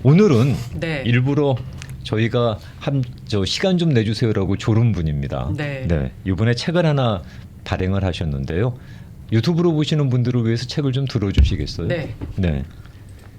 오늘은 네. 일부러 저희가 저 시간 좀 내주세요라고 조른 분입니다. 네. 이번에 책을 하나 발행을 하셨는데요. 유튜브로 보시는 분들을 위해서 책을 좀 들어주시겠어요? 네. 네.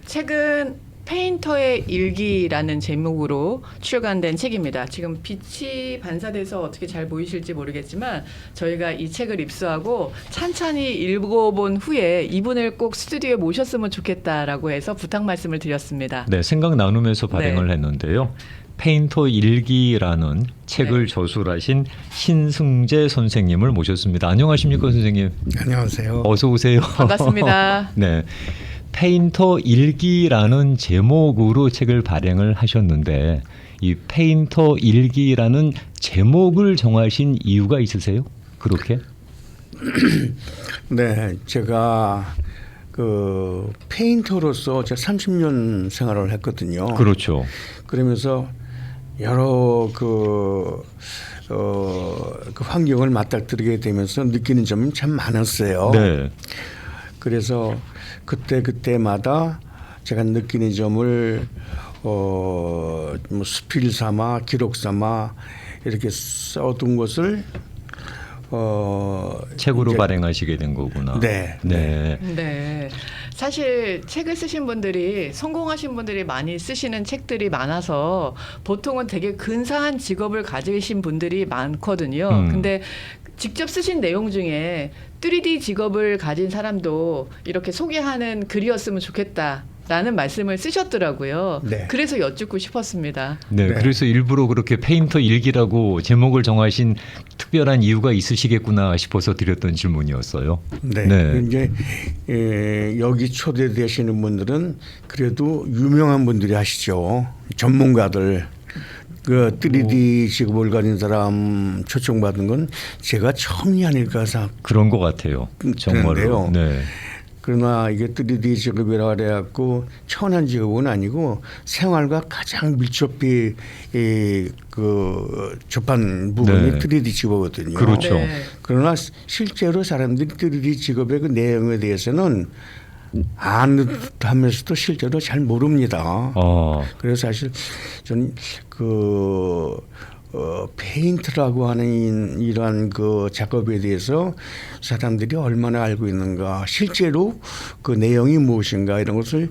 책은 페인터의 일기라는 제목으로 출간된 책입니다. 지금 빛이 반사돼서 어떻게 잘 보이실지 모르겠지만 저희가 이 책을 입수하고 찬찬히 읽어본 후에 이분을 꼭 스튜디오에 모셨으면 좋겠다라고 해서 부탁 말씀을 드렸습니다. 네, 생각 나누면서 발행을 했는데요. 페인터 일기라는 책을 저술하신 신승재 선생님을 모셨습니다. 안녕하십니까, 선생님? 안녕하세요. 어서 오세요. 반갑습니다. 네. 페인터 일기라는 제목으로 책을 발행을 하셨는데 이 페인터 일기라는 제목을 정하신 이유가 있으세요? 그렇게? 네, 제가 그 페인터로서 제가 30년 생활을 했거든요. 그렇죠. 그러면서 여러 그 환경을 맞닥뜨리게 되면서 느끼는 점이 참 많았어요. 네. 그래서 그때마다 제가 느끼는 점을 뭐 수필 삼아 기록 삼아 이렇게 써둔 것을 책으로 이제 발행하시게 된 거구나. 네. 네. 사실 책을 쓰신 분들이 성공하신 분들이 많이 쓰시는 책들이 많아서 보통은 되게 근사한 직업을 가지신 분들이 많거든요. 근데 직접 쓰신 내용 중에 3D 직업을 가진 사람도 이렇게 소개하는 글이었으면 좋겠다라는 말씀을 쓰셨더라고요. 네. 그래서 여쭙고 싶었습니다. 네, 네. 그래서 일부러 그렇게 페인터 일기라고 제목을 정하신 특별한 이유가 있으시겠구나 싶어서 드렸던 질문이었어요. 네. 네. 이제 여기 초대되시는 분들은 그래도 유명한 분들이 하시죠. 전문가들. 그 3D 직업을 가진 사람 초청받은 건 제가 처음이 아닐까 생각. 그런 것 같아요. 정말로. 그런데요. 네. 그러나 이게 3D 직업이라 그래갖고 천한 직업은 아니고 생활과 가장 밀접히 그 접한 부분이 네. 3D 직업이거든요. 그렇죠. 네. 그러나 실제로 사람들이 3D 직업의 그 내용에 대해서는 아는하면서도 실제로 잘 모릅니다. 그래서 사실 저는 그 페인트라고 하는 이러한 그 작업에 대해서 사람들이 얼마나 알고 있는가, 실제로 그 내용이 무엇인가 이런 것을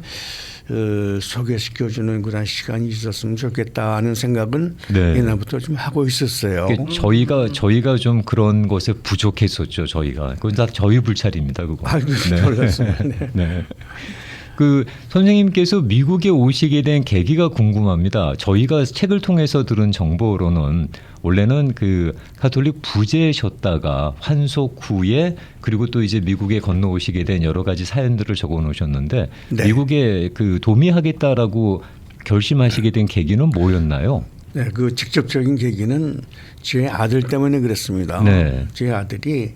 소개시켜주는 그런 시간이 있었으면 좋겠다는 생각은 네. 옛날부터 좀 하고 있었어요. 저희가 좀 그런 것에 부족했었죠. 저희가 그건 다 저희 불찰입니다. 그거. 아이고, 놀랐습니다. 네. 네. 그 선생님께서 미국에 오시게 된 계기가 궁금합니다. 저희가 책을 통해서 들은 정보로는 원래는 그 가톨릭 부제셨다가 환속 후에 그리고 또 이제 미국에 건너오시게 된 여러 가지 사연들을 적어 놓으셨는데 네. 미국에 그 도미하겠다라고 결심하시게 된 계기는 뭐였나요? 네, 그 직접적인 계기는 제 아들 때문에 그랬습니다. 네. 제 아들이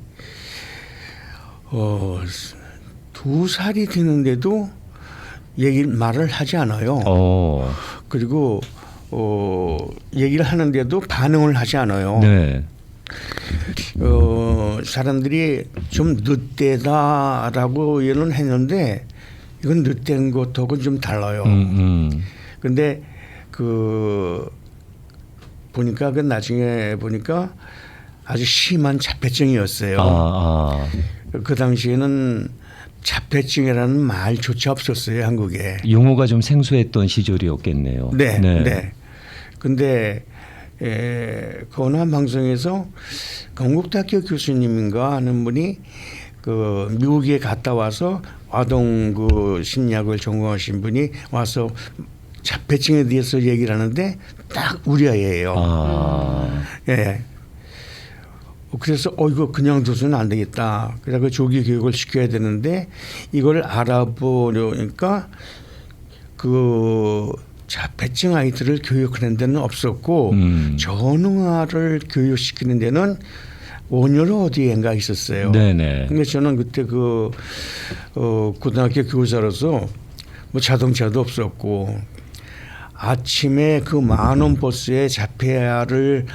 2살이 되는데도 말을 하지 않아요. 그리고 얘기를 하는데도 반응을 하지 않아요. 네. 사람들이 좀 늦대다라고 얘는 했는데 이건 늦된 것하고 좀 달라요. 근데 그 보니까 그 나중에 보니까 아주 심한 자폐증이었어요. 그 당시에는 자폐증이라는 말조차 없었어요, 한국에. 용어가 좀 생소했던 시절이었겠네요. 네, 네. 근데 어느 한 방송에서 건국대학교 교수님인가 하는 분이 그 미국에 갔다 와서 아동 그 심리학을 전공하신 분이 와서 자폐증에 대해서 얘기를 하는데 딱 우리 아이예요. 예. 그래서 이거 그냥 둬서는 안 되겠다. 그래서 그 조기 교육을 시켜야 되는데 이걸 알아보려니까 그 자폐증 아이들을 교육하는 데는 없었고 전응아를 교육시키는 데는 온유로 어디엔가 있었어요. 네네. 근데 저는 그때 그 고등학교 교사로서 뭐 자동차도 없었고 아침에 그 만원 버스에 자폐아를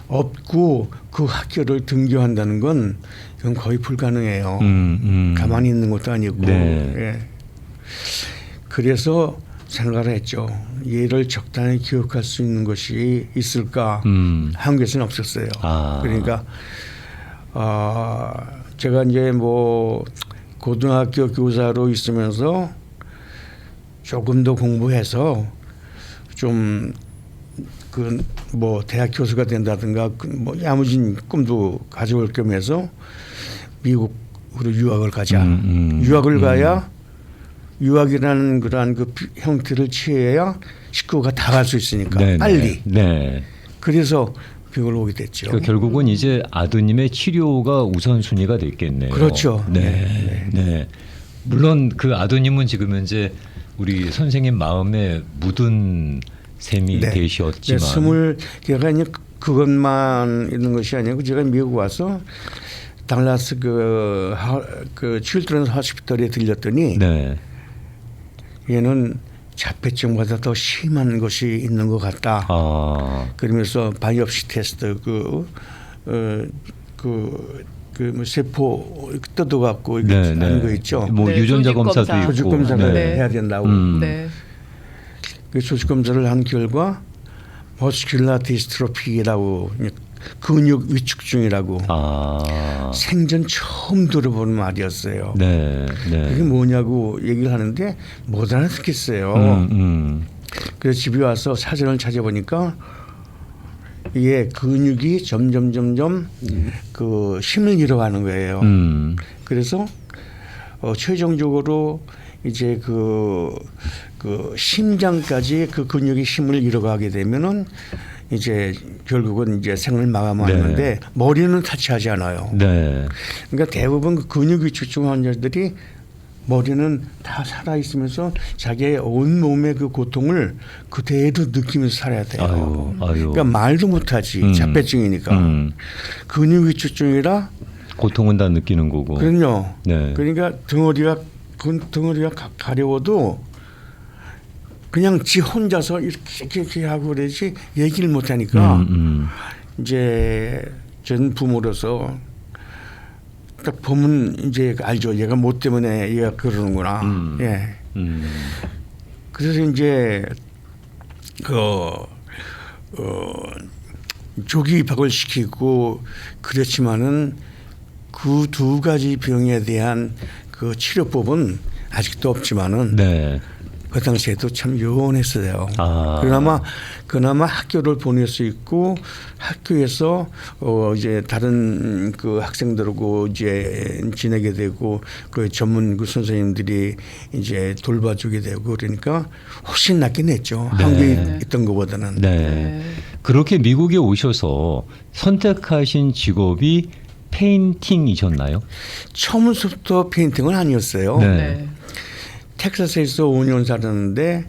업고 그 학교를 등교한다는 건 이건 거의 불가능해요. 가만히 있는 것도 아니고. 네. 예. 그래서 생각을 했죠. 얘를 적당히 기억할 수 있는 것이 있을까? 한국에서는 없었어요. 그러니까 제가 이제 뭐 고등학교 교사로 있으면서 조금 더 공부해서 좀 그 뭐 대학 교수가 된다든가 뭐 야무진 꿈도 가져올 겸해서 미국으로 유학을 가자. 유학을 가야 유학이라는 그러한 그 형태를 취해야 식구가 다 갈 수 있으니까 네네. 빨리. 네. 그래서 미국을 오게 됐죠. 그러니까 결국은 이제 아드님의 치료가 우선순위가 됐겠네요. 그렇죠. 네. 네. 물론 그 아드님은 지금 현재 우리 선생님 마음에 묻은 셈이 되셨지만. 제가 이제 그것만 있는 것이 아니고 제가 미국 와서 달라스 그 칠드런스 호스피털에 들렸더니 네. 얘는 자폐증보다 더 심한 것이 있는 것 같다. 그러면서 바이옵시 테스트 뭐 세포 뜯어갖고 하는 거 있죠. 뭐 네, 유전자 검사도 조직 있고. 조직 검사를 네. 해야 된다고. 네. 그 조직 검사를 한 결과 머스큘라 디스트로피라고 근육 위축증이라고 생전 처음 들어보는 말이었어요. 네. 네. 그게 뭐냐고 얘기를 하는데 못 알아듣겠어요. 그래서 집에 와서 사전을 찾아보니까 이게 근육이 점점 그 힘을 잃어가는 거예요. 그래서 최종적으로 이제 그 심장까지 그 근육이 힘을 잃어가게 되면은 이제 결국은 이제 생을 마감하는데 네. 머리는 타치하지 않아요. 네. 그러니까 대부분 그 근육 위축증 환자들이 머리는 다 살아 있으면서 자기의 온 몸의 그 고통을 그대로 느끼면서 살아야 돼요. 아유. 그러니까 말도 못하지. 자폐증이니까. 근육 위축증이라 고통은 다 느끼는 거고. 그럼요. 네. 그러니까 덩어리가 가려워도 그냥 지 혼자서 이렇게 하고 그러지 얘기를 못하니까 이제 전 부모로서 딱 보면 이제 알죠. 얘가 뭐 때문에 얘가 그러는구나. 예. 그래서 이제 조기 입학을 시키고 그렇지만은 그 두 가지 병에 대한 그 치료법은 아직도 없지만은 네. 그 당시에도 참 요원했어요. 그나마 학교를 보낼 수 있고 학교에서 이제 다른 그 학생들하고 이제 지내게 되고 그 전문 그 선생님들이 이제 돌봐주게 되고 그러니까 훨씬 낫긴 했죠. 네. 한국에 있던 것보다는. 네. 그렇게 미국에 오셔서 선택하신 직업이 페인팅이셨나요? 처음부터 페인팅은 아니었어요. 네. 네. 텍사스에서 5년 살았는데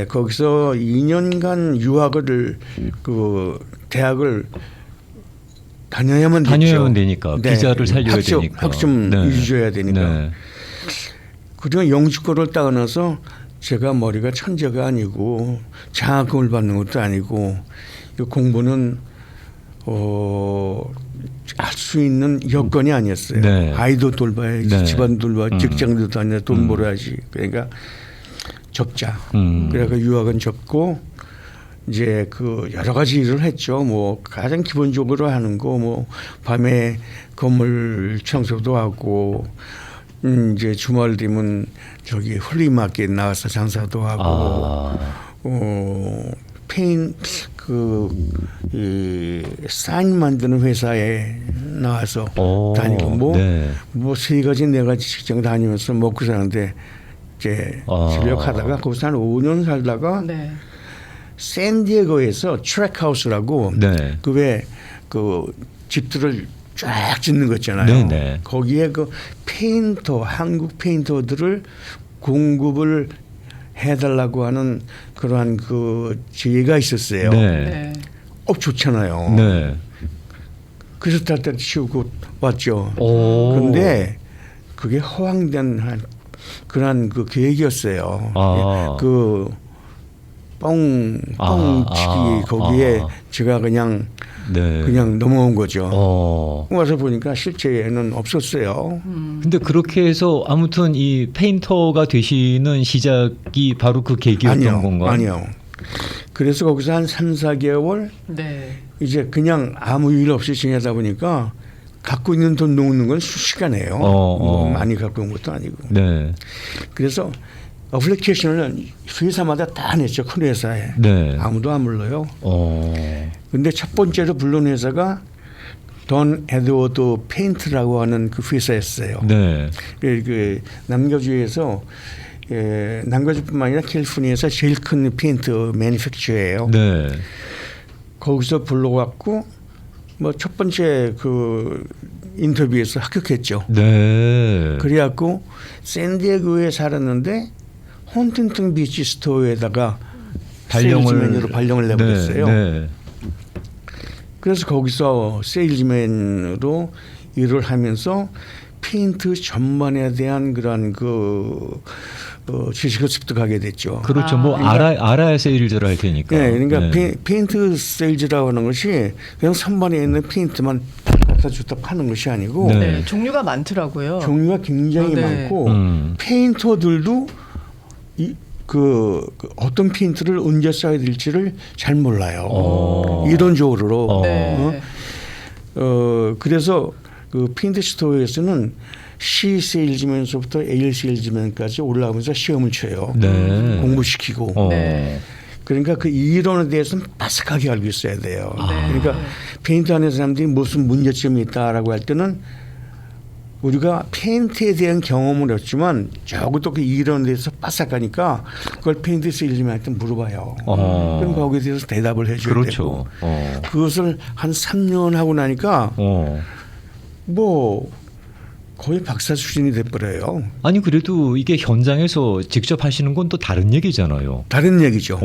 거기서 2년간 유학을 그 대학을 다녀야만 되니까 비자를 살려야 되니까 학점 유지해야 되니까. 네. 그리고 영주권을 따가나서 제가 머리가 천재가 아니고 장학금을 받는 것도 아니고 공부는 할 수 있는 여건이 아니었어요. 네. 아이도 돌봐야지, 네. 집안도 돌봐야지, 직장도 다녀 돈 벌어야지. 그러니까 접자. 그래서 유학은 접고 이제 그 여러 가지 일을 했죠. 뭐 가장 기본적으로 하는 거 뭐 밤에 건물 청소도 하고 이제 주말 되면 저기 훌리마켓 나가서 장사도 하고 페인 이 사인 만드는 회사에 나와서 다니고 뭐 세 가지 네 가지 직장 다니면서 먹고 사는데 이제 실력하다가 거기서 한 5년 살다가 네. 샌디에고에서 트랙하우스라고 그 왜 그 집들을 쫙 짓는 거 있잖아요. 네네. 거기에 그 페인터 한국 페인터들을 공급을 해달라고 하는 그러한 그 지혜가 있었어요. 네. 좋잖아요. 네. 그래서 딸딸 치우고 왔죠. 그런데 그게 허황된 그러한 그 계획이었어요. 그 뻥치기 거기에 제가 그냥 네. 그냥 넘어온 거죠. 와서 보니까 실제는 없었어요. 근데 그렇게 해서 아무튼 이 페인터가 되시는 시작이 바로 그 계기였던 건가요? 아니요. 그래서 거기서 한 3, 4개월 네. 이제 그냥 아무 일 없이 지내다 보니까 갖고 있는 돈 놓는 건 수시간이에요. 뭐 많이 갖고 온 것도 아니고. 네. 그래서 어플리케이션을 회사마다 다 냈죠. 큰 회사에. 네. 아무도 안 불러요. 근데 첫 번째로 불른 회사가 돈 에드워드 페인트라고 하는 그 회사였어요. 네. 그 남가주에서 남가주뿐만 아니라 캘리포니아에서 제일 큰 페인트 매니팩처예요. 네. 거기서 불러갖고 뭐 첫 번째 그 인터뷰에서 합격했죠. 네. 그래갖고 샌디에고에 살았는데 헌팅턴 비치 스토어에다가 세일즈맨으로 발령을 내버렸어요. 네. 그래서 거기서 세일즈맨으로 일을 하면서 페인트 전반에 대한 그런 지식을 습득하게 됐죠. 그렇죠. 뭐 알아야 세일즈를 할 테니까. 네, 그러니까 페인트 세일즈라고 하는 것이 그냥 선반에 있는 페인트만 갖다 줬다 파는 것이 아니고 네, 종류가 많더라고요. 종류가 굉장히 많고 페인터들도 그 어떤 페인트를 언제 써야 될지를 잘 몰라요. 이론적으로. 네. 그래서 그 페인트 스토어에서는 C 세일즈맨서부터 A 세일즈맨까지 올라가면서 시험을 쳐요. 네. 공부시키고. 네. 그러니까 그 이론에 대해서는 빠삭하게 알고 있어야 돼요. 네. 그러니까 페인트 하는 사람들이 무슨 문제점이 있다라고 할 때는 우리가 페인트에 대한 경험을 했지만 적어도 그 이론에 대해서 빠삭하니까 그걸 페인트 세일즈맨한테 물어봐요. 그럼 거기에 대해서 대답을 해줘야 그렇죠. 되고 그것을 한 3년 하고 나니까 뭐 거의 박사 수준이 돼버려요. 아니 그래도 이게 현장에서 직접 하시는 건 또 다른 얘기잖아요. 다른 얘기죠.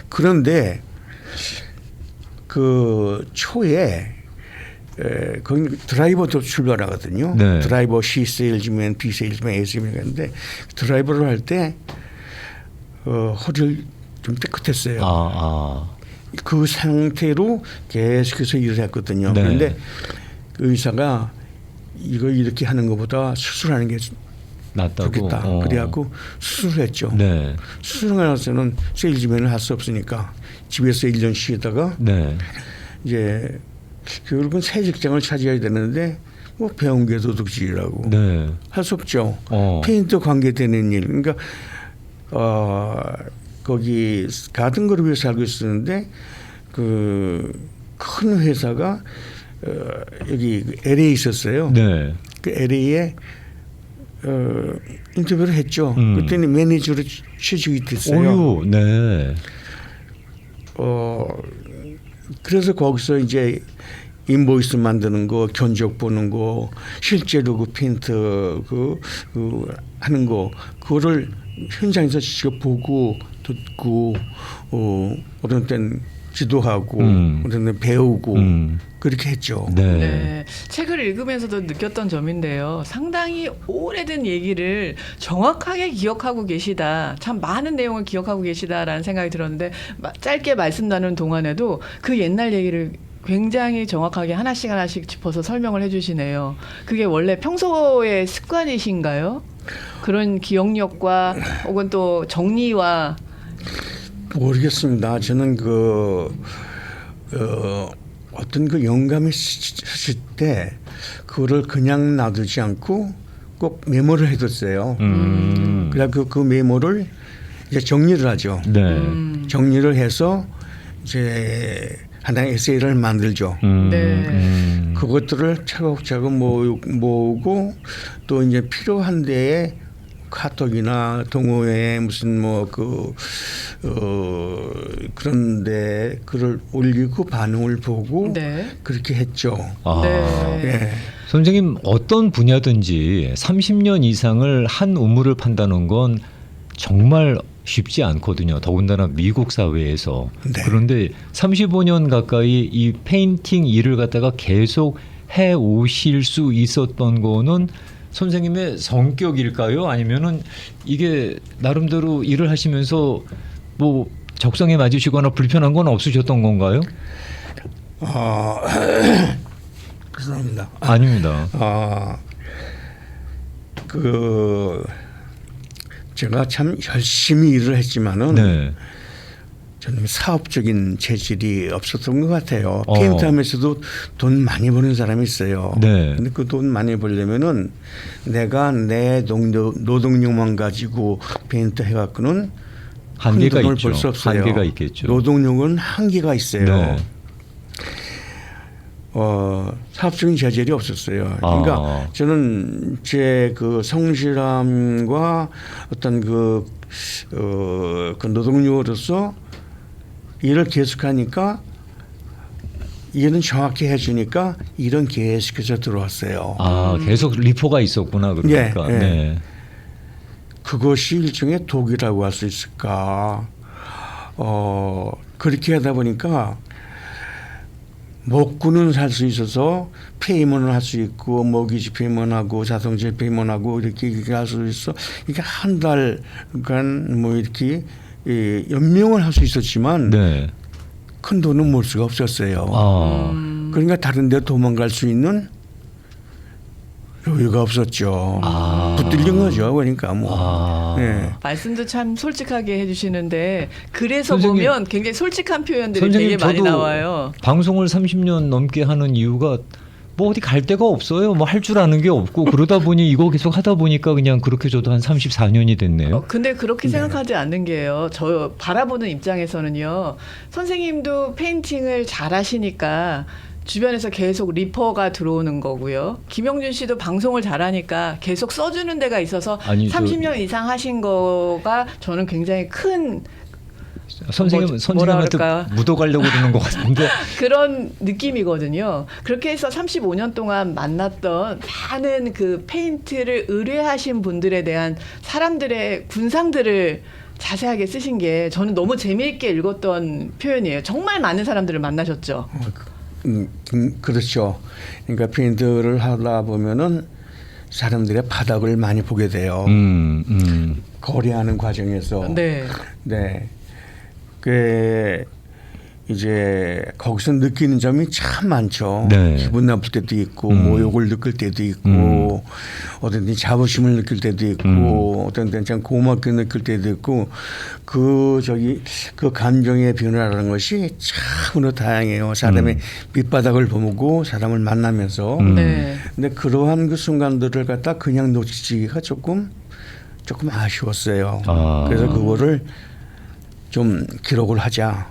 그런데 그 초에 거기 드라이버도 출발하거든요. 네. 드라이버 C 세일즈맨, B 세일즈맨, A 세일즈맨 했는데 드라이버를 할 때 허리를 좀 떼끗했어요. 그 상태로 계속해서 일을 했거든요. 네. 그런데 그 의사가 이거 이렇게 하는 것보다 수술하는 게 낫다고. 좋겠다. 그래갖고 수술했죠. 네. 수술하고 나서는 세일즈맨을 할 수 없으니까 집에서 1년 쉬다가 네. 이제 결국은 새 직장을 찾아야 되는데 뭐 배운 게 도둑질이라고 네. 할 수 없죠. 페인트 관계되는 일. 그러니까 거기 가든그룹에 살고 있었는데 그 큰 회사가 여기 LA에 있었어요. 네. 그 LA에 인터뷰를 했죠. 그때는 매니저로 취직이 됐어요. 오유, 네. 그래서 거기서 이제 인보이스 만드는 거, 견적 보는 거, 실제로 그 페인트 그 하는 거, 그거를 현장에서 직접 보고 듣고, 어떤 때는 지도하고, 어떤 때는 배우고, 그렇게 했죠. 네. 네. 책을 읽으면서도 느꼈던 점인데요. 상당히 오래된 얘기를 정확하게 기억하고 계시다. 참 많은 내용을 기억하고 계시다라는 생각이 들었는데 짧게 말씀 나누는 동안에도 그 옛날 얘기를 굉장히 정확하게 하나씩 하나씩 짚어서 설명을 해주시네요. 그게 원래 평소의 습관이신가요? 그런 기억력과 혹은 또 정리와 모르겠습니다. 저는 어떤 그 영감이 있을 때 그거를 그냥 놔두지 않고 꼭 메모를 해뒀어요. 그래서 그 메모를 이제 정리를 하죠. 네. 정리를 해서 이제 하나의 에세이를 만들죠. 네. 그것들을 차곡차곡 모으고 또 이제 필요한 데에 카톡이나 동호회 무슨 그런데 글을 올리고 반응을 보고 네. 그렇게 했죠. 네. 예. 선생님 어떤 분야든지 30년 이상을 한 우물을 판다는 건 정말 쉽지 않거든요. 더군다나 미국 사회에서. 네. 그런데 35년 가까이 이 페인팅 일을 갖다가 계속 해 오실 수 있었던 거는 선생님의 성격일까요? 아니면은 이게 나름대로 일을 하시면서 뭐 적성에 맞으시거나 불편한 건 없으셨던 건가요? 죄송합니다. 아닙니다. 제가 참 열심히 일을 했지만은 네. 저는 사업적인 체질이 없었던 것 같아요. 페인트하면서도 돈 많이 버는 사람이 있어요. 네. 근데 그 돈 많이 벌려면은 내가 내 노동력만 가지고 페인트 해갖고는 한계가 큰 돈을 있죠. 벌 수 없어요. 한계가 있겠죠. 노동력은 한계가 있어요. 네. 사업적인 재질이 없었어요. 그러니까 저는 제 그 성실함과 어떤 그 노동력으로서 일을 계속하니까 일은 정확히 해주니까 일은 계속해서 들어왔어요. 계속 리포가 있었구나 그러니까. 예, 예. 네. 그것이 일종의 독이라고 할 수 있을까. 그렇게 하다 보니까 목구는 살 수 있어서 페이먼을 할 수 있고 모기지 페이먼하고 자동차 페이먼하고 이렇게 할 수 있어. 이게 한 달간 뭐 이렇게 연명을 할 수 있었지만 네. 큰 돈은 몰 수가 없었어요. 그러니까 다른 데 도망갈 수 있는 여유가 없었죠. 붙들린 거죠. 그러니까 뭐. 네. 말씀도 참 솔직하게 해주시는데 그래서 선생님, 보면 굉장히 솔직한 표현들이 선생님, 되게 많이 저도 나와요. 방송을 30년 넘게 하는 이유가 뭐 어디 갈 데가 없어요. 뭐 할 줄 아는 게 없고 그러다 보니 이거 계속 하다 보니까 그냥 그렇게 저도 한 34년이 됐네요. 근데 그렇게 생각하지 않는 게요. 저 바라보는 입장에서는요. 선생님도 페인팅을 잘 하시니까 주변에서 계속 리퍼가 들어오는 거고요. 김영준 씨도 방송을 잘하니까 계속 써주는 데가 있어서 아니, 30년 이상 하신 거가 저는 굉장히 큰 선생님한테 묻어가려고 그러는 것 같은데 그런 느낌이거든요. 그렇게 해서 35년 동안 만났던 많은 그 페인트를 의뢰하신 분들에 대한 사람들의 군상들을 자세하게 쓰신 게 저는 너무 재미있게 읽었던 표현이에요. 정말 많은 사람들을 만나셨죠. 그렇죠. 그러니까 페인트를 하다 보면은 사람들의 바닥을 많이 보게 돼요. 거래하는 과정에서. 네. 네. 그 이제 거기서 느끼는 점이 참 많죠. 네. 기분 나쁠 때도 있고 모욕을 느낄 때도 있고 어떤 때 자부심을 느낄 때도 있고 어떤 때는 참 고맙게 느낄 때도 있고 그 감정의 변화라는 것이 참으로 다양해요. 사람의 밑바닥을 보고 사람을 만나면서. 네. 근데 그러한 그 순간들을 갖다 그냥 놓치기가 조금 아쉬웠어요. 그래서 그거를 좀 기록을 하자.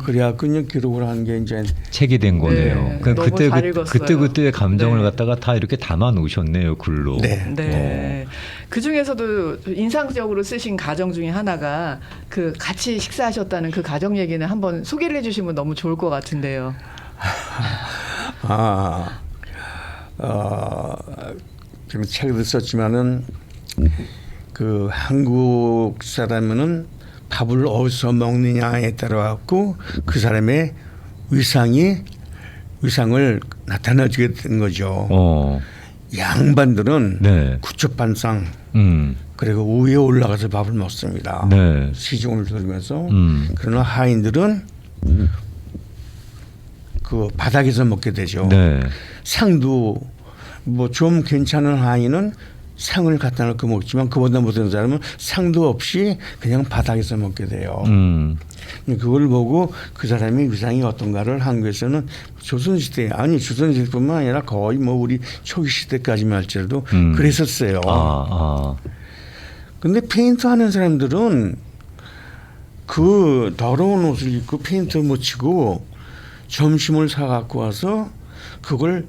그래야 그냥 기록을 하는 게 이제 책이 된 거네요. 네, 그러니까 너무 잘 읽었어요. 그때의 감정을 네. 갖다가 다 이렇게 담아 놓으셨네요, 글로. 네. 네. 그 중에서도 인상적으로 쓰신 가정 중에 하나가 그 같이 식사하셨다는 그 가정 얘기는 한번 소개를 해주시면 너무 좋을 것 같은데요. 지금 책에도 썼지만은 그 한국 사람은 밥을 어디서 먹느냐에 따라 갖고 그 사람의 위상을 나타내주게 된 거죠. 양반들은 네. 구첩반상 그리고 위에 올라가서 밥을 먹습니다. 네. 시중을 들으면서 그러나 하인들은 그 바닥에서 먹게 되죠. 네. 상도 뭐 좀 괜찮은 하인은 상을 갖다 놓고 먹지만 그보다 못한 사람은 상도 없이 그냥 바닥에서 먹게 돼요. 그걸 보고 그 사람의 위상이 어떤가를 한국에서는 조선시대 조선시대뿐만 아니라 거의 뭐 우리 초기시대까지만 할지라도 그랬었어요. 근데 페인트 하는 사람들은 그 더러운 옷을 입고 페인트 묻히고 점심을 사갖고 와서 그걸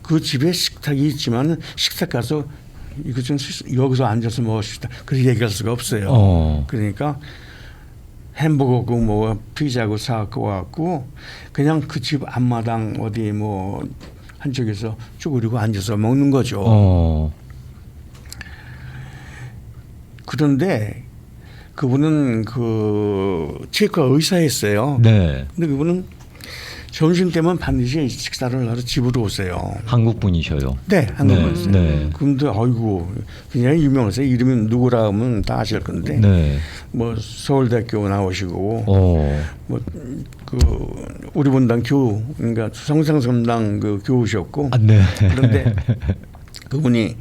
그 집에 식탁이 있지만 식탁 가서 이거 좀 여기서 앉아서 먹읍시다. 그렇게 얘기할 수가 없어요. 그러니까 햄버거고 뭐 피자고 사갖고 와갖고 그냥 그 집 앞마당 어디 뭐 한쪽에서 쭈그리고 앉아서 먹는 거죠. 그런데 그분은 그 치과 의사였어요. 네. 근데 그분은 점심 때면 반드시 식사를 하러 집으로 오세요. 한국 분이셔요. 네, 한국 분이세요. 네. 근데 아이고 굉장히 유명하세요. 이름이 누구라 하면 다 아실 건데 네. 뭐 서울대학교 나오시고 뭐 그 우리 본당 교우 그러니까 성상선당 그 교우셨고 네. 그런데 그분이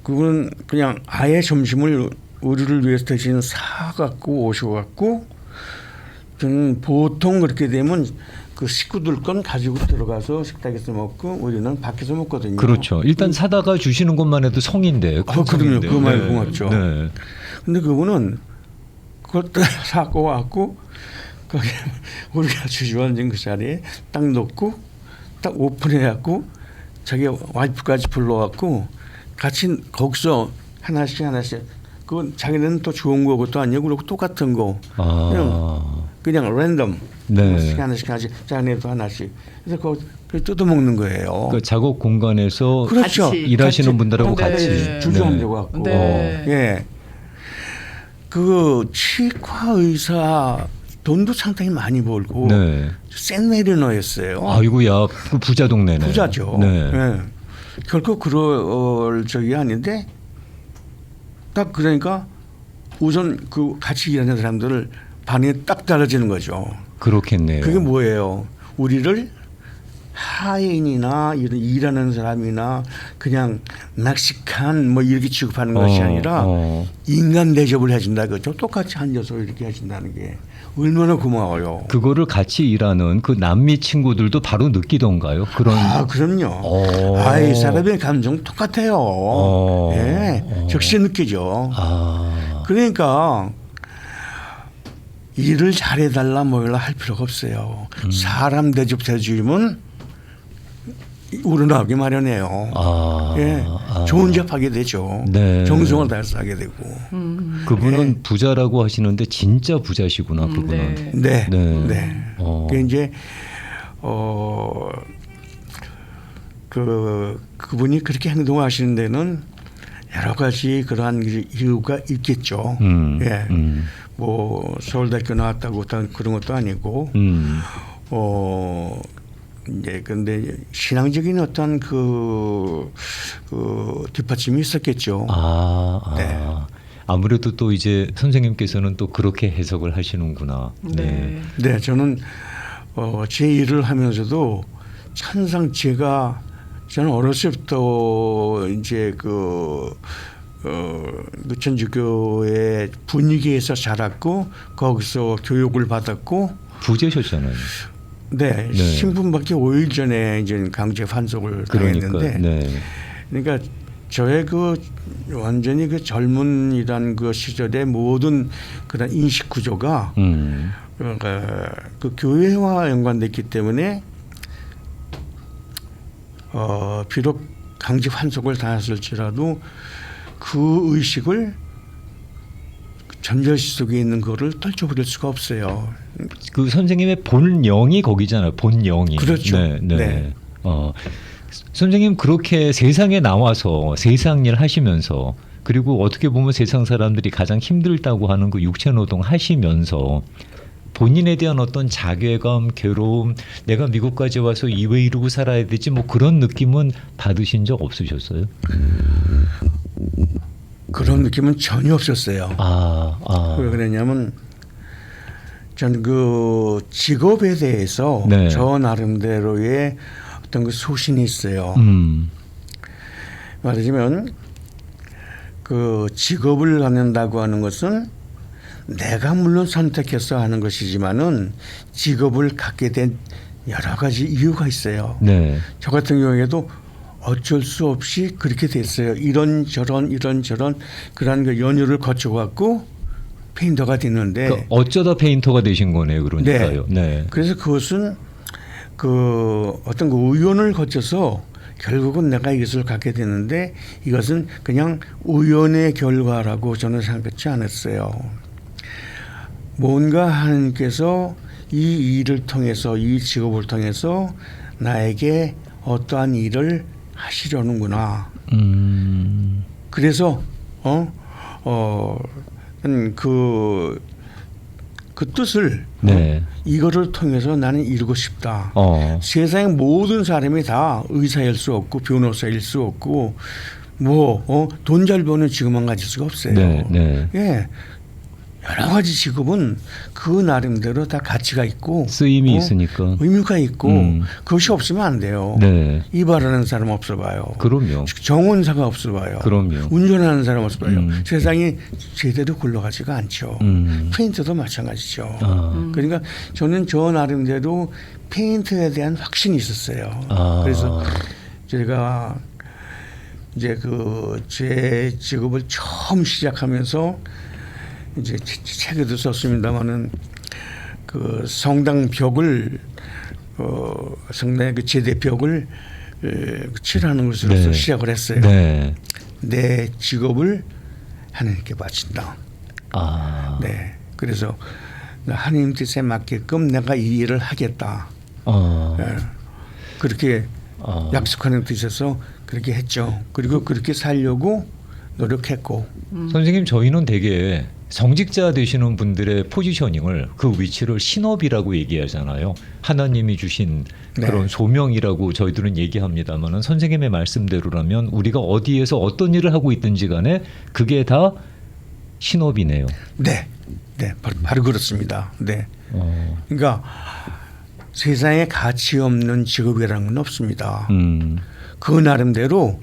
그분은 그냥 아예 점심을 우리를 위해서 대신 사갖고 오셔갖고 저는 보통 그렇게 되면 그 식구들 건 가지고 들어가서 식탁에서 먹고 우리는 밖에서 먹거든요. 그렇죠. 일단 사다가 주시는 것만 해도 성인데. 그럼요. 그 말 고맙죠. 네. 근데 그분은 그것도 사고 왔고 거기 우리가 주저앉은 그 자리에 딱 놓고 딱 오픈해갖고 자기 와이프까지 불러갖고 같이 거기서 하나씩 그건 자기는 또 좋은 거고도 아니고 그리고 똑같은 거 그냥 랜덤 네. 하나씩 자기네도 하나씩 그래서 그걸 뜯어 먹는 거예요. 그 작업 공간에서 그렇죠. 같이. 일하시는 분들하고 네. 같이 주저앉아 갖고 네. 예. 그 치과 의사 돈도 상당히 많이 벌고 네. 샌메리너였어요. 아이고야, 그 부자 동네네. 부자죠. 네. 예. 결코 그럴 적이 아닌데 딱 그러니까 우선 그 같이 일하는 사람들을 반응이 딱 달라지는 거죠. 그렇겠네요. 그게 뭐예요? 우리를 하인이나 이런 일하는 사람이나 그냥 멕시칸 뭐 이렇게 취급하는 것이 아니라 인간 대접을 해준다. 그죠? 똑같이 앉아서 이렇게 해준다는 게 얼마나 고마워요. 그거를 같이 일하는 그 남미 친구들도 바로 느끼던가요? 그런. 그럼요. 이 사람의 감정 똑같아요. 예, 즉시 느끼죠. 그러니까 일을 잘해달라 뭐라 할 필요가 없어요. 사람 대접해주면 우러나오기 마련해요. 좋은 잡하게 되죠. 네. 정성을 다해서 하게 되고. 그분은 부자라고 하시는데 진짜 부자시구나. 그분은. 네. 그 이제 그분이 그렇게 행동하시는 데는 여러 가지 그러한 이유가 있겠죠. 뭐 서울대학교 나왔다고 그런 것도 아니고. 이제 근데 신앙적인 어떤 그 뒷받침이 있었겠죠. 네. 아무래도 또 이제 선생님께서는 또 그렇게 해석을 하시는구나. 네. 네, 저는 제 일을 하면서도 항상 저는 어렸을 때부터 이제 그 천주교의 분위기에서 자랐고 거기서 교육을 받았고 부재셨잖아요. 네, 신분받기 5일 전에 이제 강제 환송을 당했는데, 그러니까 저의 그 완전히 그 젊은이란 그 시절의 모든 그런 인식 구조가 그 교회와 연관됐기 때문에 비록 강제 환송을 당했을지라도 그 의식을 전절시 속에 있는 거를 떨쳐버릴 수가 없어요. 그 선생님의 본영이 거기잖아요. 본영이. 그렇죠. 네. 선생님 그렇게 세상에 나와서 세상 일 하시면서 그리고 어떻게 보면 세상 사람들이 가장 힘들다고 하는 그 육체 노동 하시면서 본인에 대한 어떤 자괴감, 괴로움, 내가 미국까지 와서 왜 이러고 살아야 되지 뭐 그런 느낌은 받으신 적 없으셨어요? 그런 느낌은 전혀 없었어요. 왜 그러냐면 저는 그 직업에 대해서 저 나름대로의 어떤 그 소신이 있어요. 말하자면 그 직업을 갖는다고 하는 것은 내가 물론 선택해서 하는 것이지만은 직업을 갖게 된 여러 가지 이유가 있어요. 저 같은 경우에도 어쩔 수 없이 그렇게 됐어요. 이런저런 그런 그 연유를 거쳐갖고 페인터가 됐는데 그러니까 어쩌다 페인터가 되신 거네요. 그러니까요. 그래서 그것은 그 어떤 그 우연을 거쳐서 결국은 내가 이것을 갖게 되는데 이것은 그냥 우연의 결과라고 저는 생각하지 않았어요. 뭔가 하나님께서 이 일을 통해서 이 직업을 통해서 나에게 어떠한 일을 하시려는구나. 그래서 그 그 뜻을 네. 이거를 통해서 나는 이루고 싶다. 세상의 모든 사람이 다 의사일 수 없고 변호사일 수 없고 돈 잘 버는 직업만 가질 수가 없어요. 네, 네. 예. 여러 가지 직업은 그 나름대로 다 가치가 있고 쓰임이 있으니까 의미가 있고 그것이 없으면 안 돼요. 네. 이발하는 사람 없어봐요. 그럼요. 정원사가 없어봐요. 그럼요. 운전하는 사람 없어봐요. 세상이 제대로 굴러가지가 않죠. 페인터도 마찬가지죠. 그러니까 저는 저 나름대로 페인터에 대한 확신이 있었어요. 그래서 제가 이제 제 직업을 처음 시작하면서 이제 책에도 썼습니다마는 그 성당 벽을 성당의 그 제대 벽을 칠하는 것으로서 네. 시작을 했어요. 네. 내 직업을 하나님께 바친다. 네. 그래서 하나님 뜻에 맞게끔 내가 이 일을 하겠다. 네. 그렇게 약속하는 뜻에서 그렇게 했죠. 그리고 그렇게 살려고 노력했고. 선생님 저희는 되게 정직자 되시는 분들의 포지셔닝을 그 위치를 신업이라고 얘기하잖아요. 하나님이 주신 그런 소명이라고 저희들은 얘기합니다만 선생님의 말씀대로라면 우리가 어디에서 어떤 일을 하고 있든지 간에 그게 다 신업이네요. 네. 네. 바로 그렇습니다. 네. 그러니까 세상에 가치 없는 직업이라는 건 없습니다. 그 나름대로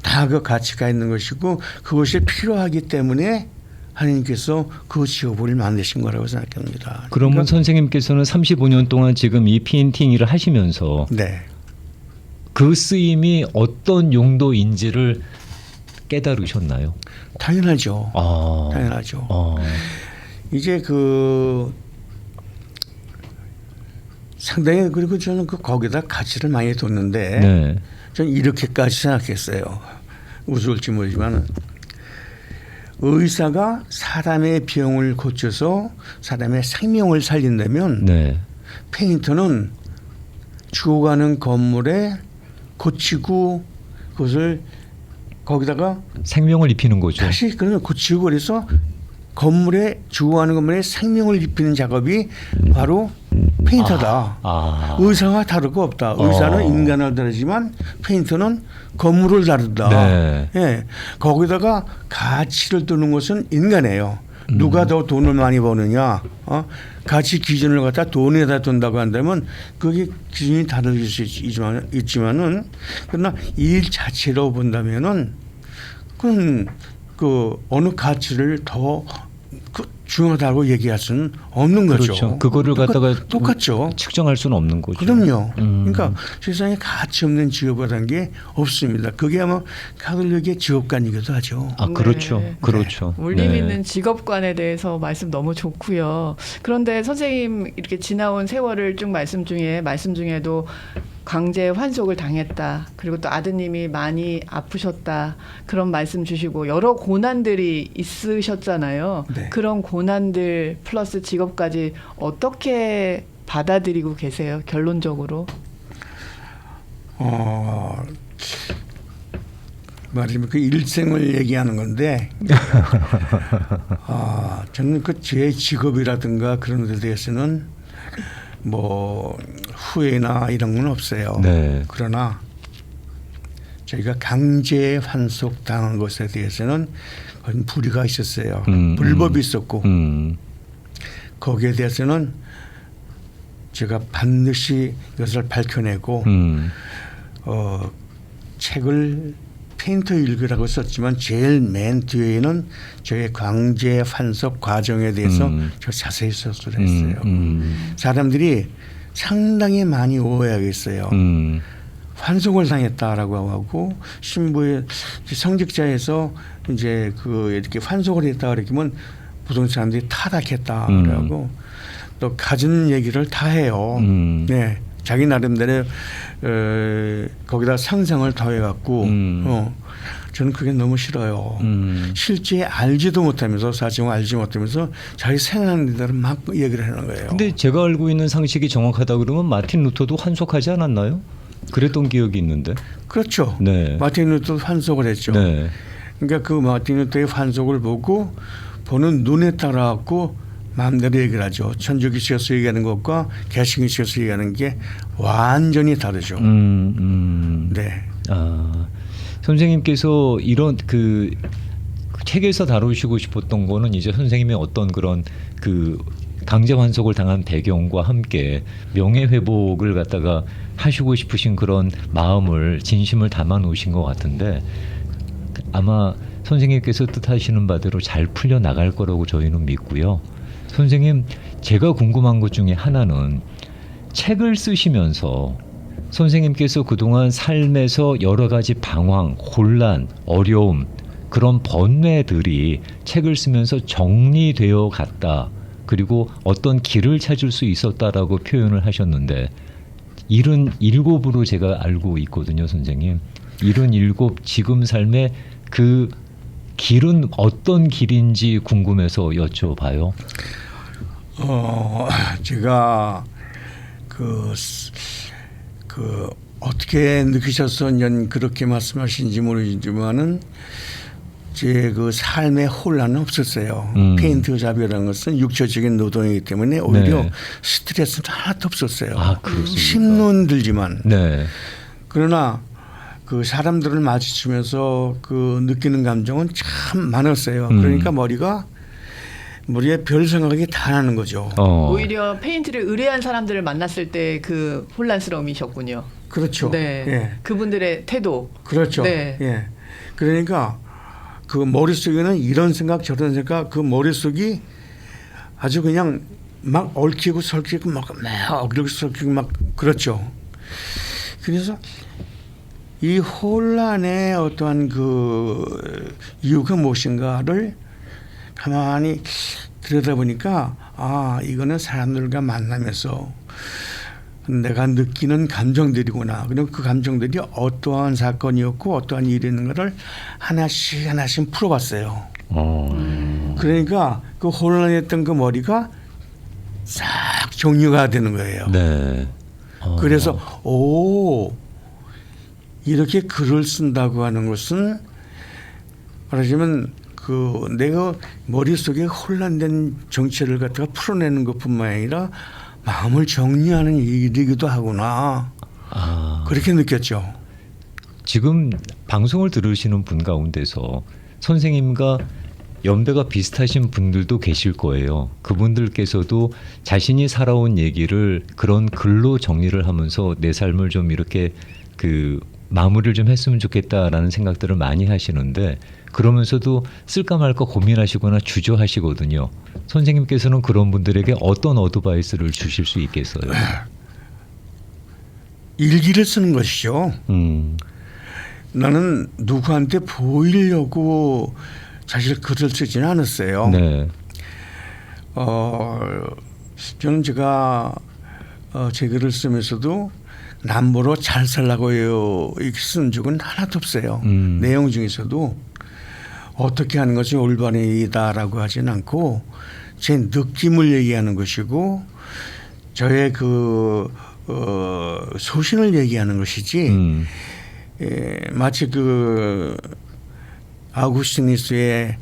다 그 가치가 있는 것이고 그것이 필요하기 때문에 하나님께서 그 직업을 만드신 거라고 생각합니다. 그러면 그러니까 선생님께서는 35년 동안 지금 이 페인팅 일을 하시면서 네. 그 쓰임이 어떤 용도인지를 깨달으셨나요? 당연하죠. 당연하죠. 이제 상당히 그리고 저는 거기다 가치를 많이 뒀는데 네. 저는 이렇게까지 생각했어요. 우스울지 모르지만 의사가 사람의 병을 고쳐서 사람의 생명을 살린다면 네. 페인터는 죽어가는 건물에 고치고 그것을 거기다가 생명을 입히는 거죠. 다시 그러면 고치고 그래서 죽어가는 건물에 생명을 입히는 작업이 바로 페인터다. 의사와 다를 거 없다. 의사는 인간을 다루지만 페인터는 건물을 다룬다. 네. 예. 거기다가 가치를 두는 것은 인간이에요. 누가 더 돈을 많이 버느냐, 가치 기준을 갖다 돈에다 둔다고 한다면 그게 기준이 다를 수 있지만은 그러나 일 자체로 본다면은 그건 어느 가치를 더 중요하다고 얘기할 수는 없는 거죠. 그렇죠. 그거를 갖다가 똑같죠. 측정할 수는 없는 거죠. 그럼요. 그러니까 세상에 가치 없는 직업이라는 게 없습니다. 그게 아마 가톨릭의 직업관이기도 하죠. 그렇죠. 네. 그렇죠. 울림 네. 있는 직업관에 대해서 말씀 너무 좋고요. 그런데 선생님 이렇게 지나온 세월을 쭉 말씀 중에도 강제 환속을 당했다. 그리고 또 아드님이 많이 아프셨다. 그런 말씀 주시고 여러 고난들이 있으셨잖아요. 네. 그런 고난들 플러스 직업까지 어떻게 받아들이고 계세요? 결론적으로. 말하자면 그 일생을 얘기하는 건데 저는 제 직업이라든가 그런 데 대해서는 후회나 이런 건 없어요. 네. 그러나 저희가 강제 환속 당한 것에 대해서는 그건 불의가 있었어요. 불법이 있었고 거기에 대해서는 제가 반드시 이것을 밝혀내고 책을 페인터 일기라고 썼지만 제일 맨 뒤에는 저의 강제 환속 과정에 대해서 저 자세히 서술을 했어요. 사람들이 상당히 많이 오해하겠어요. 환속을 당했다라고 하고 신부의 성직자에서 이제 이렇게 환속을 했다 그러면 보통 사람들이 타락했다라고 또 가진 얘기를 다 해요. 네, 자기 나름대로 거기다 상상을 더해갖고 저는 그게 너무 싫어요. 실제 알지도 못하면서 사정을 알지 못하면서 자기 생각하는 대로 막 얘기를 하는 거예요. 근데 제가 알고 있는 상식이 정확하다 그러면 마틴 루터도 환속하지 않았나요? 그랬던 기억이 있는데. 그렇죠. 네. 마틴 루터도 환속을 했죠. 네. 그러니까 그 마틴 루터의 환속을 보는 눈에 따라갖고 마음대로 얘기를 하죠. 천주교식에서 얘기하는 것과 개신교식에서 얘기하는 게 완전히 다르죠. 네. 선생님께서 이런 그 책에서 다루시고 싶었던 거는 이제 선생님의 어떤 그런 그 강제 환속을 당한 배경과 함께 명예 회복을 갖다가 하시고 싶으신 그런 마음을 진심을 담아 놓으신 것 같은데 아마 선생님께서 뜻하시는 바대로 잘 풀려 나갈 거라고 저희는 믿고요. 선생님, 제가 궁금한 것 중에 하나는 책을 쓰시면서 선생님께서 그동안 삶에서 여러 가지 방황, 혼란, 어려움 그런 번뇌들이 책을 쓰면서 정리되어 갔다. 그리고 어떤 길을 찾을 수 있었다라고 표현을 하셨는데 77으로 제가 알고 있거든요, 선생님. 77 지금 삶의 그 길은 어떤 길인지 궁금해서 여쭤봐요. 제가 그 어떻게 느끼셨었냐는 그렇게 말씀하신지 모르지만은 제 그 삶의 혼란은 없었어요. 페인트 작업이라는 것은 육체적인 노동이기 때문에 오히려 네. 스트레스는 하나도 없었어요. 그렇습니까? 힘은 들지만. 네. 그러나 그 사람들을 마주치면서 그 느끼는 감정은 참 많았어요. 그러니까 머리에 별 생각이 다 나는 거죠. 오히려 페인트를 의뢰한 사람들을 만났을 때 그 혼란스러움이셨군요. 그렇죠. 네. 예. 그분들의 태도. 그렇죠. 네. 예. 그러니까 그 머릿속에는 이런 생각 저런 생각 그 머릿속이 아주 그냥 막 얽히고 설키고 막 얽히고 설키고 막 그렇죠. 그래서 이 혼란의 어떠한 그 이유가 무엇인가를 가만히 들여다보니까 이거는 사람들과 만나면서 내가 느끼는 감정들이구나. 그리고 그 감정들이 어떠한 사건이었고 어떠한 일이 있는가를 하나씩 풀어봤어요. 그러니까 그 혼란했던 그 머리가 싹 정리가 되는 거예요. 네. 그래서 이렇게 글을 쓴다고 하는 것은 말하자면 그 내가 머릿속에 혼란된 정체를 갖다가 풀어내는 것뿐만 아니라 마음을 정리하는 일이기도 하구나. 그렇게 느꼈죠. 지금 방송을 들으시는 분 가운데서 선생님과 연배가 비슷하신 분들도 계실 거예요. 그분들께서도 자신이 살아온 얘기를 그런 글로 정리를 하면서 내 삶을 좀 이렇게 그 마무리를 좀 했으면 좋겠다라는 생각들을 많이 하시는데 그러면서도 쓸까 말까 고민하시거나 주저하시거든요. 선생님께서는 그런 분들에게 어떤 어드바이스를 주실 수 있겠어요? 일기를 쓰는 것이죠. 나는 누구한테 보이려고 사실 글을 쓰지는 않았어요. 네. 저는 제가 제 글을 쓰면서도 남보로 잘 살라고 해요. 이렇게 쓴 적은 하나도 없어요. 내용 중에서도 어떻게 하는 것이 올바르다라고 하진 않고 제 느낌을 얘기하는 것이고 저의 그 소신을 얘기하는 것이지 마치 그 아우구스티누스의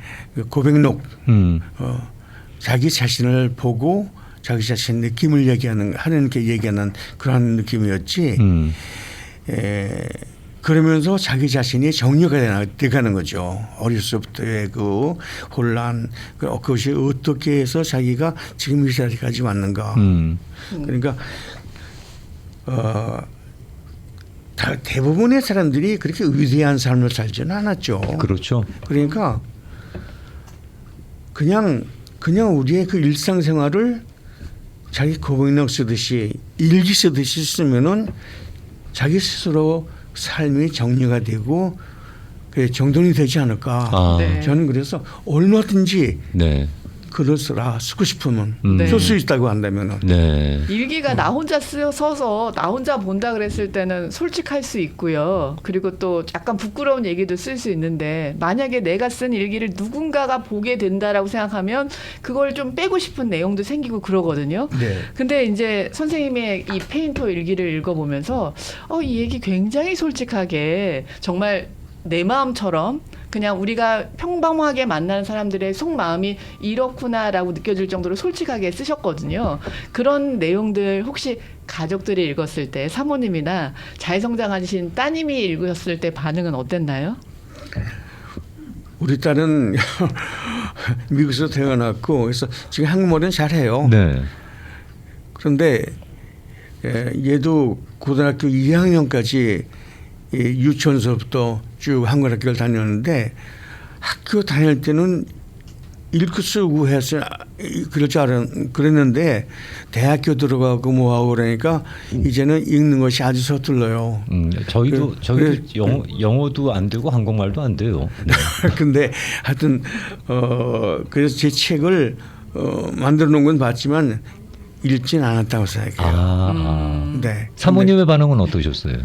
고백록 자기 자신을 보고 자기 자신 느낌을 하는 게 얘기하는 그런 느낌이었지. 그러면서 자기 자신이 정리가 돼가는 거죠. 어렸을 때의 그 혼란, 그것이 어떻게 해서 자기가 지금 이 자리까지 왔는가. 그러니까 대부분의 사람들이 그렇게 위대한 삶을 살지는 않았죠. 그렇죠. 그러니까 그냥 우리의 그 일상생활을 자기 고백록 쓰듯이 일기 쓰듯이 쓰면은 자기 스스로 삶이 정리가 되고 정돈이 되지 않을까. 네. 저는 그래서 얼마든지 네. 글을 쓰고 싶으면 네. 쓸 수 있다고 한다면은. 네. 일기가 나 혼자 써서 나 혼자 본다 그랬을 때는 솔직할 수 있고요. 그리고 또 약간 부끄러운 얘기도 쓸 수 있는데 만약에 내가 쓴 일기를 누군가가 보게 된다라고 생각하면 그걸 좀 빼고 싶은 내용도 생기고 그러거든요. 네. 근데 이제 선생님의 이 페인터 일기를 읽어보면서 이 얘기 굉장히 솔직하게 정말 내 마음처럼 그냥 우리가 평범하게 만나는 사람들의 속마음이 이렇구나라고 느껴질 정도로 솔직하게 쓰셨거든요. 그런 내용들 혹시 가족들이 읽었을 때 사모님이나 잘 성장하신 따님이 읽으셨을 때 반응은 어땠나요? 우리 딸은 미국에서 태어났고 그래서 지금 한국말은 잘해요. 네. 그런데 얘도 고등학교 2학년까지 유치원서부터 쭉 한글 학교를 다녔는데 학교 다닐 때는 읽고 쓰고 해서 그럴 줄 그랬는데 대학교 들어가고 뭐하고 그러니까 이제는 읽는 것이 아주 서툴러요. 저희도 영어도 안 되고 한국말도 안 돼요. 근데 하여튼 그래서 제 책을 만들어 놓은 건 봤지만 읽진 않았다고 생각해요. 네. 사모님의 반응은 어떠셨어요?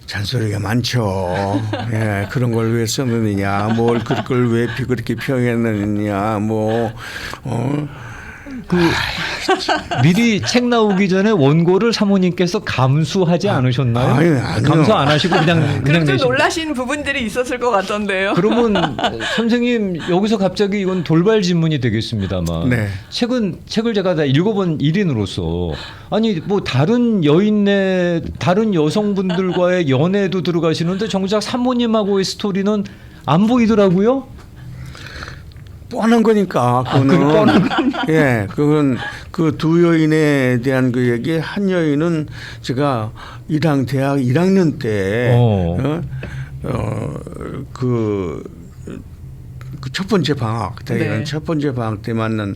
잔소리가 많죠. 예, 그런 걸 왜 썼느냐, 뭘 그걸 왜 그렇게 표현했느냐, 미리 책 나오기 전에 원고를 사모님께서 감수하지 않으셨나요? 아니요. 감수 안 하시고 그냥 좀 내신. 놀라신 부분들이 있었을 것 같던데요. 그러면 선생님 여기서 갑자기 이건 돌발 질문이 되겠습니다만 네. 책을 제가 다 읽어본 1인으로서 아니 뭐 다른 여인네 다른 여성분들과의 연애도 들어가시는데 정작 사모님하고의 스토리는 안 보이더라고요. 뻔한 거니까 그거는 예, 그건 그 두 여인에 대한 그 얘기. 한 여인은 제가 대학 1학년 때 그 첫 번째 방학 네. 첫 번째 방학 때 만난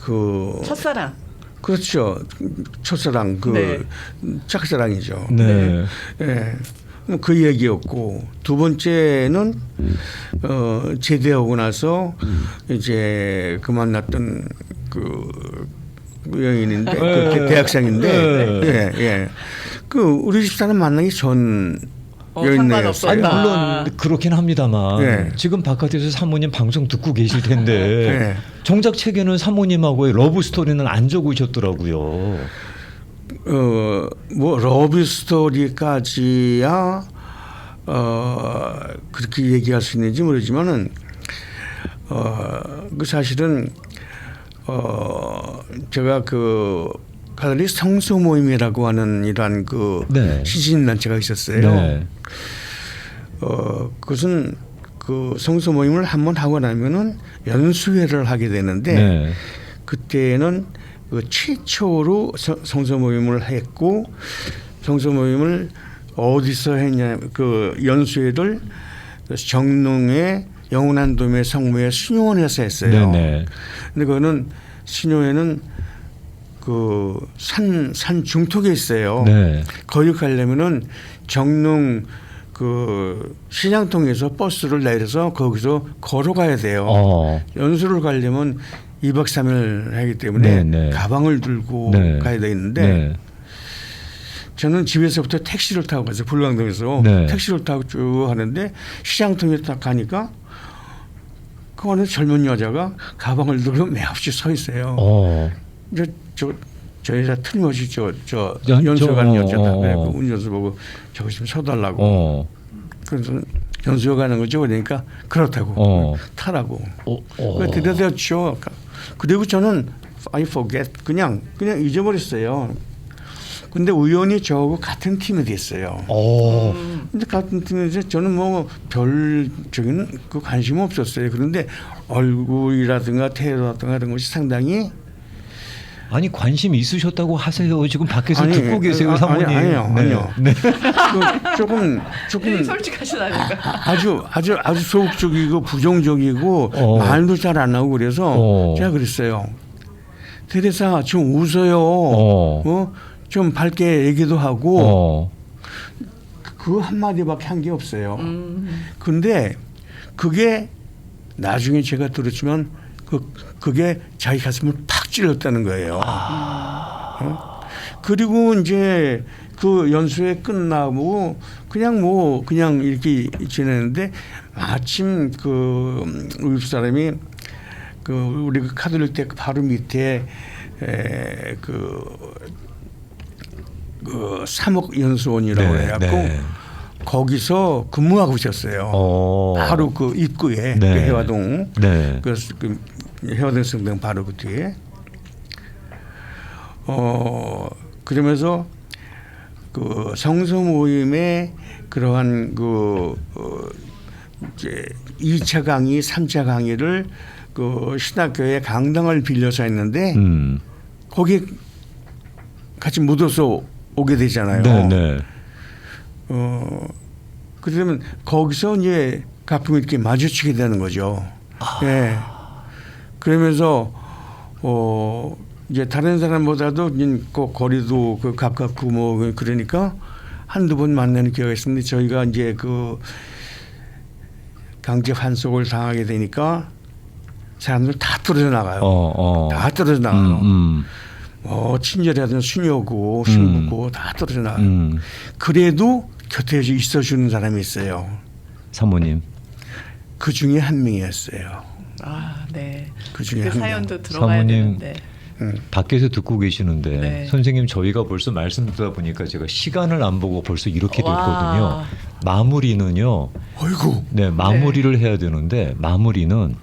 그 첫사랑. 그렇죠. 첫사랑 네. 짝사랑이죠. 네. 예. 그 얘기였고 두 번째는 제대하고 나서 이제 그 만났던 그 여인인데 그 대학생인데 예. 그 우리 집사람 만나기 전 여인네였어요. 아니 물론 그렇긴 합니다만 네. 지금 바깥에서 사모님 방송 듣고 계실 텐데 네. 정작 책에는 사모님하고의 러브 스토리는 안 적으셨더라고요. 뭐 러브 스토리까지야 그렇게 얘기할 수 있는지 모르지만은 그 사실은 제가 그 가톨릭 성서 모임이라고 하는 이러한 그 네. 시신 단체가 있었어요. 네. 그것은 그 성서 모임을 한번 하고 나면은 연수회를 하게 되는데 네. 그때는 그 최초로 성서 모임을 했고 성서 모임을 어디서 했냐 그 연수회를 정릉의 영원한 도움의 성모의 수녀원에서 했어요. 네네. 근데 그거는 수녀회는 그 산 중턱에 있어요. 네. 거기 가려면은 정릉 그 시장통에서 버스를 내려서 거기서 걸어가야 돼요. 연수를 가려면 2박 3일 하기 때문에 네. 가방을 들고 네. 가야 되는데 네. 저는 집에서부터 택시를 타고 가서 불광동에서 네. 택시를 타고 쭉 하는데 시장통에 딱 가니까 그 어느 젊은 여자가 가방을 들고 매없이 서 있어요. 저 여자 틀림없이 저 연수 가는 여자다. 그래서 운전수 보고 저기 좀 서달라고. 그래서 연수가 가는 거죠. 그러니까 그렇다고 타라고. 들여댔죠. 그리고 저는 I forget 그냥 잊어버렸어요. 근데 우연히 저하고 같은 팀이 됐어요. 근데 같은 팀에서 저는 뭐 별적인 그 관심 없었어요. 그런데 얼굴이라든가 태도라든가 이런 것이 상당히 아니 관심 있으셨다고 하세요. 지금 밖에서 듣고 계세요, 사모님. 아니요. 네. 조금 솔직하시다니까. 아주 소극적이고 부정적이고 말도 잘 안 하고 그래서 제가 그랬어요. 테레사 좀 웃어요. 좀 밝게 얘기도 하고 그 한마디밖에 한 게 없어요. 근데 그게 나중에 제가 들었지만 그게 자기 가슴을 팍 찔렀다는 거예요. 그리고 이제 그 연수회 끝나고 그냥 이렇게 지내는데 마침 그 우리 사람이 그 우리 그 카톨릭 대 바로 밑에 그 사목 연수원이라고 해갖고 거기서 근무하고 있었어요. 바로 그 입구에 그 해화동 그 해화동 성당 바로 그 뒤에. 그러면서 그 성서 모임의 그러한 그 이제 2차 강의, 3차 강의를 그 신학교의 강당을 빌려서 했는데 거기 같이 묻어서 오게 되잖아요. 네네. 그러면 거기서 이제 가끔 이렇게 마주치게 되는 거죠. 예. 그러면서 이제 다른 사람보다도 그 거리도 그 가깝고 뭐 그러니까 한두 번 만나는 기회가 있습니다. 저희가 이제 그 강제 환속을 당하게 되니까 사람들 다 떨어져 나가요. 다 떨어져 나가요. 친절하던 수녀고 신부고 다 떨어져 나가요. 그래도 곁에 있어주는 사람이 있어요. 사모님. 그 중에 한 명이었어요. 아, 네. 그 중에 그 한 사연도 명. 들어가야 사모님. 되는데. 밖에서 듣고 계시는데 네. 선생님 저희가 벌써 말씀 듣다 보니까 제가 시간을 안 보고 벌써 이렇게 됐거든요. 와. 마무리는요. 어이구. 네, 마무리를 해야 되는데 마무리는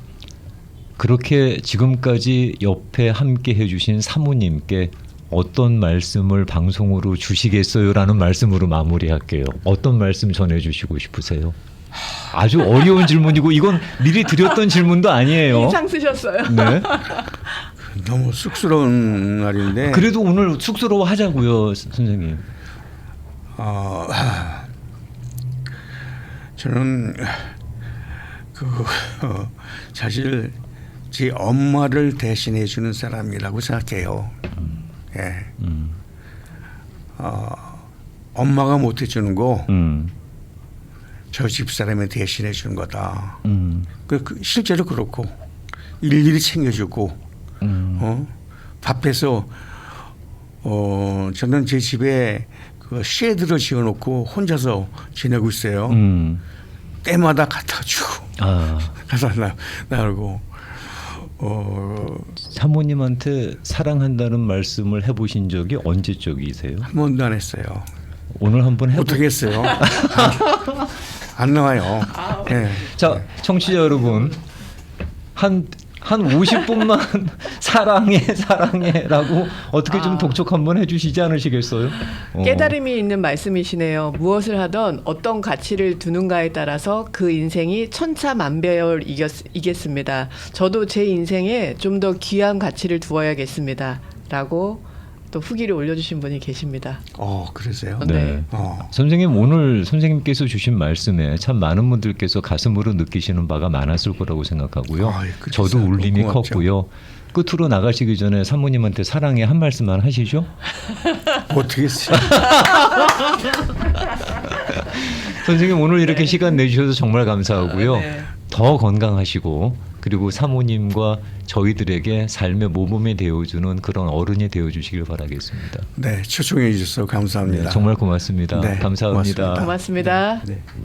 그렇게 지금까지 옆에 함께 해주신 사모님께 어떤 말씀을 방송으로 주시겠어요라는 말씀으로 마무리할게요. 어떤 말씀 전해주시고 싶으세요? 아주 어려운 질문이고 이건 미리 드렸던 질문도 아니에요. 인상 쓰셨어요. 네. 너무 쑥스러운 말인데. 그래도 오늘 쑥스러워 하자고요, 선생님. 저는 사실 제 엄마를 대신해 주는 사람이라고 생각해요. 예. 엄마가 못 해주는 거 저 집사람이 대신해 주는 거다. 실제로 그렇고 일일이 챙겨주고 밥해서 저는 제 집에 그 쉐드를 지어놓고 혼자서 지내고 있어요. 때마다 갖다 주고 갖다 나르고. 사모님한테 사랑한다는 말씀을 해보신 적이 언제적이세요? 한 번도 안 했어요. 오늘 한번 해보. 못하겠어요. 안 나와요. 네. 자, 청취자 여러분, 한 50분만 사랑해라고 어떻게 좀 독촉 한번 해주시지 않으시겠어요? 깨달음이 있는 말씀이시네요. 무엇을 하던 어떤 가치를 두는가에 따라서 그 인생이 천차만별이겠습니다. 저도 제 인생에 좀 더 귀한 가치를 두어야겠습니다. 라고 또 후기를 올려주신 분이 계십니다. 그러세요? 네. 선생님 오늘 선생님께서 주신 말씀에 참 많은 분들께서 가슴으로 느끼시는 바가 많았을 거라고 생각하고요. 저도 울림이 컸고요. 끝으로 나가시기 전에 사모님한테 사랑해 한 말씀만 하시죠. 어떻게 했어요? 선생님 오늘 이렇게 시간 내주셔서 정말 감사하고요. 네. 더 건강하시고 그리고 사모님과 저희들에게 삶의 모범이 되어주는 그런 어른이 되어주시길 바라겠습니다. 네, 초청해 주셔서 감사합니다. 네, 정말 고맙습니다. 네, 감사합니다. 고맙습니다. 고맙습니다. 네.